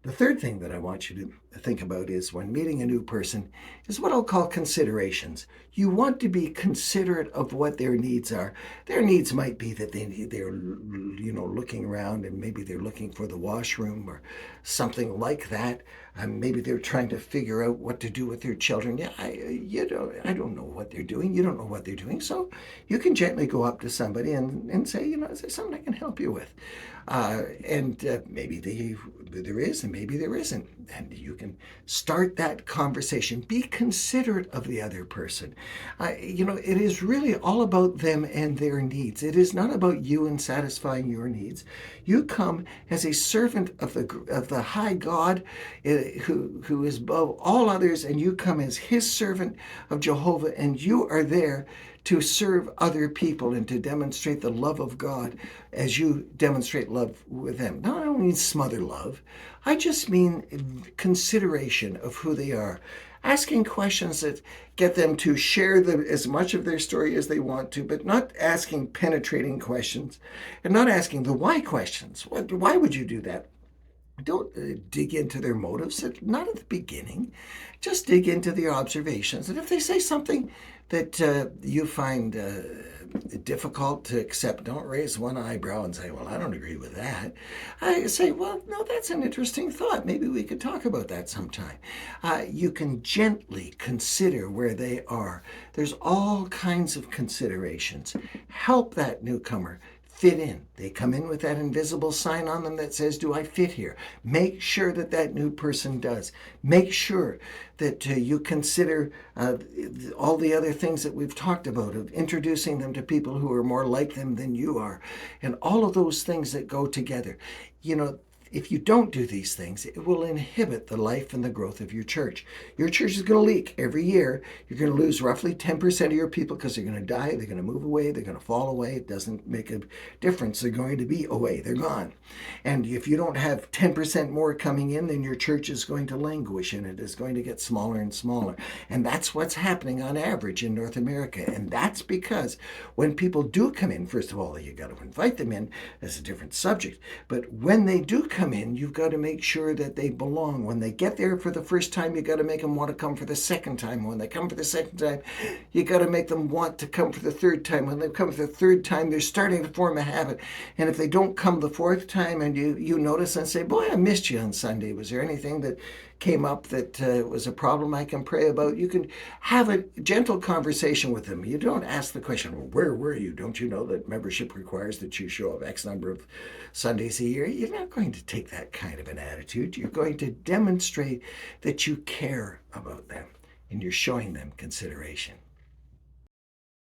The third thing that I want you to think about is when meeting a new person is what I'll call considerations. You want to be considerate of what their needs are. Their needs might be that they're looking around and maybe they're looking for the washroom or something like that. Maybe they're trying to figure out what to do with their children. Yeah, I don't know what they're doing. You don't know what they're doing. So you can gently go up to somebody and say, is there something I can help you with? And maybe there is, and maybe there isn't. And you can start that conversation. Be considerate of the other person. It is really all about them and their needs. It is not about you and satisfying your needs. You come as a servant of the high God, who is above all others, and you come as His servant of Jehovah, and you are there to serve other people and to demonstrate the love of God as you demonstrate love with them. Now, I don't mean smother love. I just mean consideration of who they are. Asking questions that get them to share as much of their story as they want to, but not asking penetrating questions and not asking the why questions. Why would you do that? Don't dig into their motives, not at the beginning. Just dig into the observations. And if they say something that you find difficult to accept, don't raise one eyebrow and say, well, I don't agree with that. I say, well, no, that's an interesting thought. Maybe we could talk about that sometime. You can gently consider where they are. There's all kinds of considerations. Help that newcomer fit in. They come in with that invisible sign on them that says, do I fit here? Make sure that that new person does. Make sure that you consider all the other things that we've talked about, of introducing them to people who are more like them than you are, and all of those things that go together. If you don't do these things, it will inhibit the life and the growth of your church. Your church is going to leak every year. You're going to lose roughly 10% of your people because they're going to die, they're going to move away, they're going to fall away. It doesn't make a difference. They're going to be away, they're gone. And if you don't have 10% more coming in, then your church is going to languish and it is going to get smaller and smaller. And that's what's happening on average in North America. And that's because when people do come in, first of all, you got to invite them in. That's a different subject. But when they do come in, you've got to make sure that they belong. When they get there for the first time, you got to make them want to come for the second time. When they come for the second time, you got to make them want to come for the third time. When they come for the third time, they're starting to form a habit. And if they don't come the fourth time and you notice and say, boy, I missed you on Sunday. Was there anything that came up that was a problem I can pray about? You can have a gentle conversation with them. You don't ask the question, well, where were you? Don't you know that membership requires that you show up X number of Sundays a year? You're not going to take that kind of an attitude. You're going to demonstrate that you care about them and you're showing them consideration.